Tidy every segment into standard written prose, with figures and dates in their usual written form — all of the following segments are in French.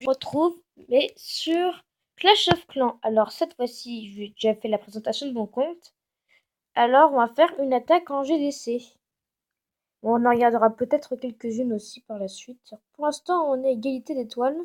Je retrouve, mais sur Clash of Clans. Alors cette fois-ci, j'ai déjà fait la présentation de mon compte. Alors on va faire une attaque en GDC. On en regardera peut-être quelques-unes aussi par la suite. Pour l'instant, on est égalité d'étoiles,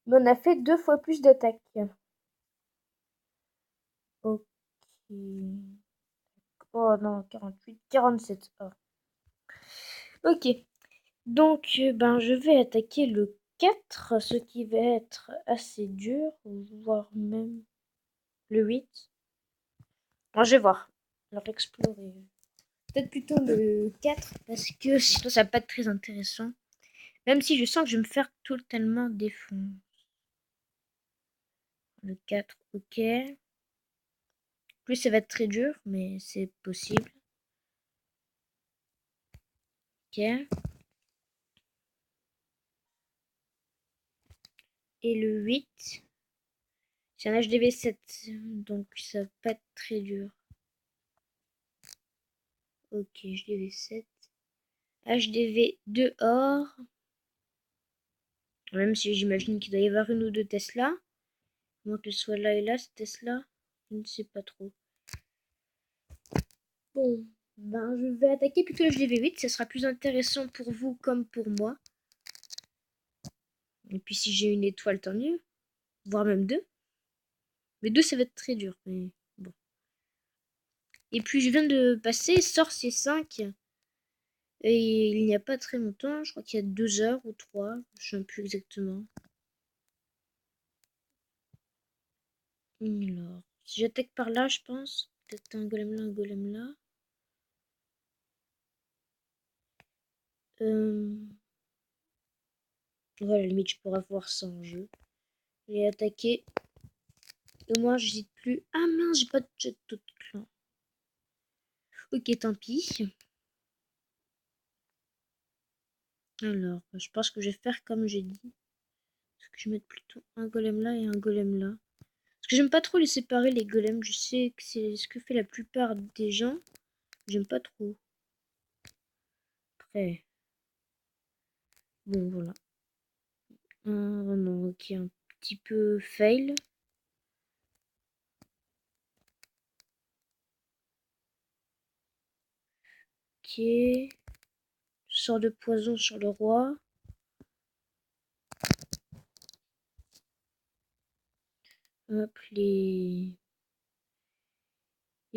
mais on a fait 2 fois plus d'attaques. Ok. Oh non, 48, 47. Oh. Ok. Donc, je vais attaquer le 4, ce qui va être assez dur, voire même le 8. Bon, je vais voir. Alors, explorer. Peut-être plutôt le 4, parce que sinon ça va pas être très intéressant. Même si je sens que je vais me faire totalement défendre. Le 4, ok. Plus ça va être très dur, mais c'est possible. Ok. Et le 8, c'est un HDV 7, donc ça va pas être très dur. Ok, HDV 7. HDV 2 or. Même si j'imagine qu'il doit y avoir une ou deux Tesla. Moi que ce soit là et là, ce Tesla. Je ne sais pas trop. Bon, je vais attaquer plutôt le HDV8. Ça sera plus intéressant pour vous comme pour moi. Et puis si j'ai une étoile, tant mieux. Voire même 2. Mais 2, ça va être très dur. Mais bon. Et puis je viens de passer Sorcier 5. Et il n'y a pas très longtemps. Je crois qu'il y a 2 heures ou 3. Je ne sais plus exactement. Alors, si j'attaque par là, je pense. Peut-être un golem là, un golem là. Ouais, à la limite, je pourrais voir ça en jeu. Et attaquer. Au moins, j'hésite plus. Ah mince, j'ai pas de jet de clan. Ok, tant pis. Alors, je pense que je vais faire comme j'ai dit. Parce que je vais mettre plutôt un golem là et un golem là. Parce que j'aime pas trop les séparer, les golems. Je sais que c'est ce que fait la plupart des gens. J'aime pas trop. Après. Bon, voilà. Non, ok, un petit peu fail. Ok. Sort de poison sur le roi. Hop, les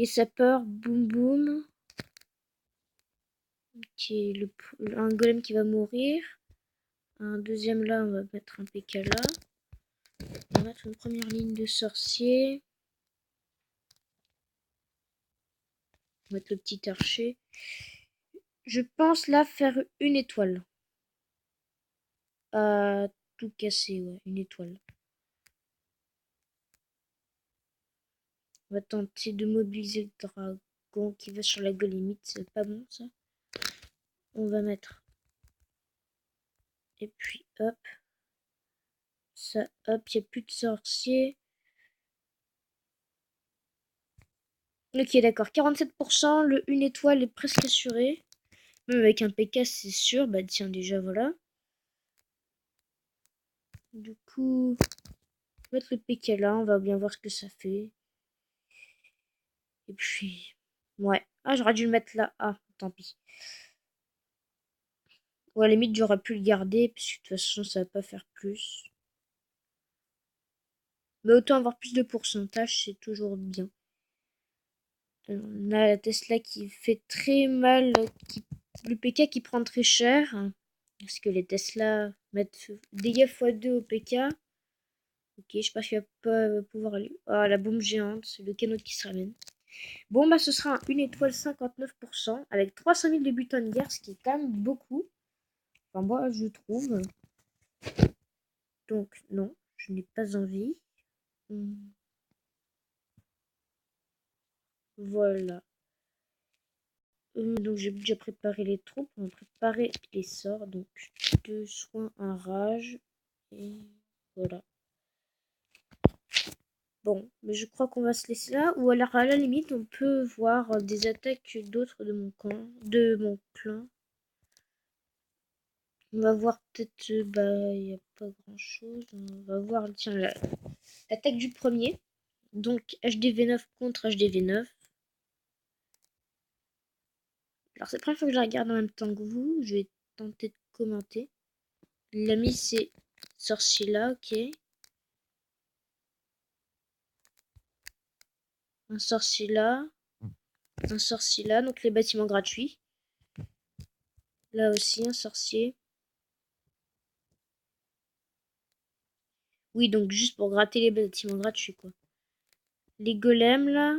sapeurs, boum boum. Ok, un golem qui va mourir. Un deuxième là, on va mettre un PK là. On va mettre une première ligne de sorcier. On va mettre le petit archer. Je pense là faire une étoile. Tout casser, ouais, une étoile. On va tenter de mobiliser le dragon qui va sur la golemite. C'est pas bon ça. On va mettre. Et puis hop. Ça, hop, il n'y a plus de sorcier. Ok, d'accord. 47%, le une étoile est presque assuré. Même avec un PK, c'est sûr. Bah tiens, déjà, voilà. Du coup, mettre le PK là, on va bien voir ce que ça fait. Et puis, ouais. Ah, j'aurais dû le mettre là. Ah, tant pis. Ou à la limite, j'aurais pu le garder, puisque de toute façon, ça va pas faire plus. Mais autant avoir plus de pourcentage, c'est toujours bien. On a la Tesla qui fait très mal, le PK qui prend très cher. Parce que les Tesla mettent dégâts x2 au PK. Ok, je pense qu'il va pas pouvoir aller. Ah, la bombe géante, c'est le canot qui se ramène. Bon, ce sera une étoile 59% avec 300 000 de butin de guerre, ce qui est quand même beaucoup. Enfin, moi, je trouve. Donc, non, je n'ai pas envie. Voilà. Donc, j'ai déjà préparé les troupes. On va préparer les sorts. Donc, 2 soins, un rage. Et voilà. Bon, mais je crois qu'on va se laisser là. Ou alors, à la limite, on peut voir des attaques d'autres de mon camp, de mon clan. On va voir peut-être, bah, il n'y a pas grand-chose. On va voir, tiens, l'attaque du premier. Donc, HDV9 contre HDV9. Alors, c'est la première fois que je la regarde en même temps que vous. Je vais tenter de commenter. L'ami, c'est sorcier là, ok. Un sorcier là. Un sorcier là, donc les bâtiments gratuits. Là aussi, un sorcier. Oui, donc juste pour gratter les bâtiments gratuits, quoi. Les golems, là,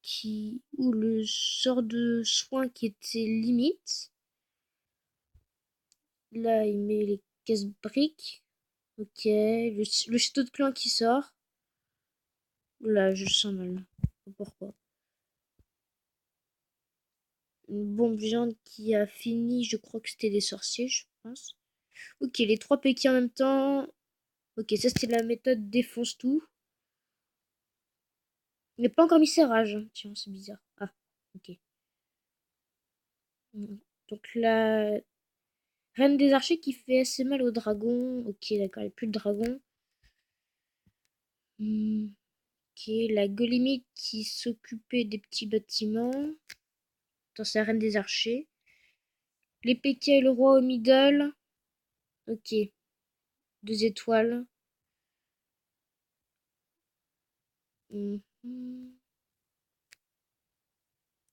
qui... Ou le sort de soin qui était limite. Là, il met les caisses briques. Ok, le château de clan qui sort. Là, je sens mal. Pourquoi? Une bombe géante qui a fini, je crois que c'était des sorciers, je pense. Ok, les 3 péquis en même temps. Ok, ça c'était la méthode défonce tout. Il n'a pas encore mis ses rages. Tiens, c'est bizarre. Ah, ok. Donc la reine des archers qui fait assez mal aux dragons. Ok, d'accord, il n'y a plus de dragons. Ok, la golémite qui s'occupait des petits bâtiments. Dans sa reine des archers. Les péquets et le roi au middle. Ok, 2 étoiles.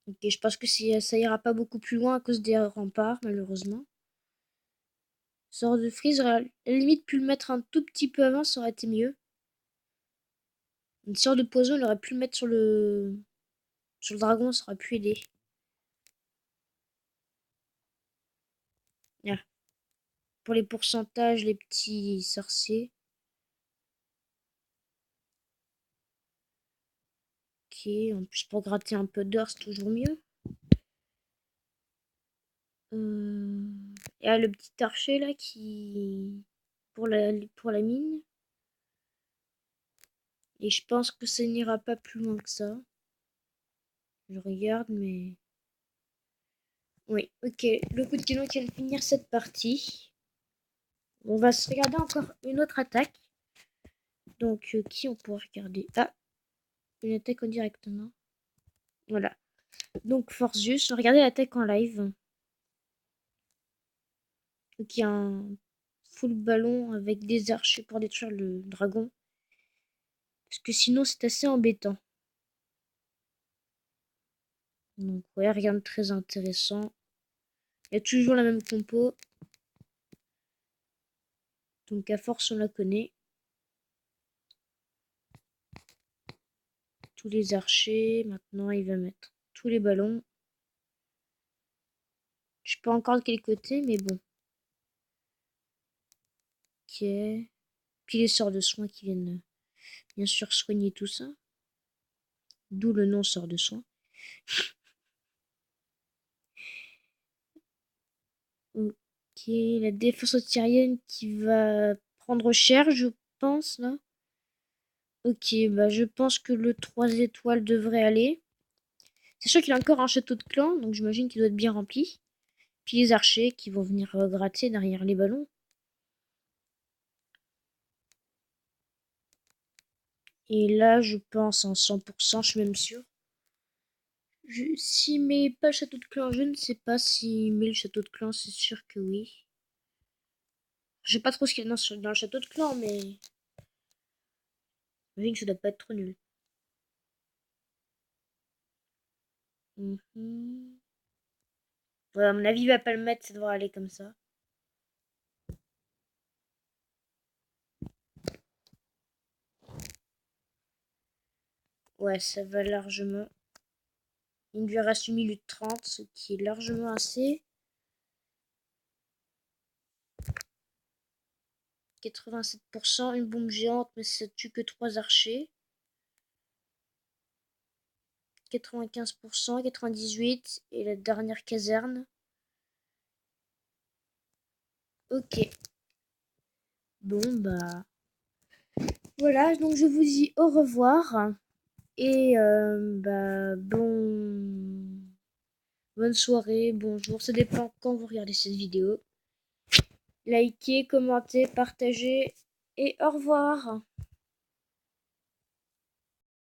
Ok, je pense que ça ira pas beaucoup plus loin à cause des remparts, malheureusement. Sort de freeze, à la limite, pu le mettre un tout petit peu avant, ça aurait été mieux. Une sorte de poison, il aurait pu le mettre sur le dragon, ça aurait pu aider. Ah. Pour les pourcentages, les petits sorciers. Ok, en plus pour gratter un peu d'or, c'est toujours mieux. Et le petit archer là qui... pour la mine. Et je pense que ça n'ira pas plus loin que ça. Je regarde, mais... Oui, ok. Le coup de canon qui va finir cette partie. On va se regarder encore une autre attaque. Donc, qui on pourra regarder? Ah, une attaque en direct, non? Voilà. Donc, Forzius, on va regarder l'attaque en live. Donc, il y a un full ballon avec des archers pour détruire le dragon. Parce que sinon, c'est assez embêtant. Donc, ouais, rien de très intéressant. Il y a toujours la même compo. Donc, à force, on la connaît. Tous les archers. Maintenant, il va mettre tous les ballons. Je sais pas encore de quel côté, mais bon. Ok. Puis les sorts de soins qui viennent bien sûr soigner tout ça. D'où le nom sort de soin. Ok, la défense antirienne qui va prendre cher, je pense, là. Ok, bah je pense que le 3 étoiles devrait aller. C'est sûr qu'il a encore un château de clan, donc j'imagine qu'il doit être bien rempli. Puis les archers qui vont venir gratter derrière les ballons. Et là, je pense en 100%, je suis même sûr. S'il met pas le château de clan, je ne sais pas. S'il met le château de clan, c'est sûr que oui. Je sais pas trop ce qu'il y a dans le château de clan, mais j'imagine que ça doit pas être trop nul. Ouais, à mon avis, il va pas le mettre, ça devrait aller comme ça. Ouais, ça va largement. Il lui reste 1 minute 30, ce qui est largement assez. 87%, une bombe géante, mais ça tue que 3 archers. 95%, 98%, et la dernière caserne. Ok. Bon, bah... Voilà, donc je vous dis au revoir. Et bah, bonne soirée, bonjour. Ça dépend quand vous regardez cette vidéo. Likez, commentez, partagez et au revoir.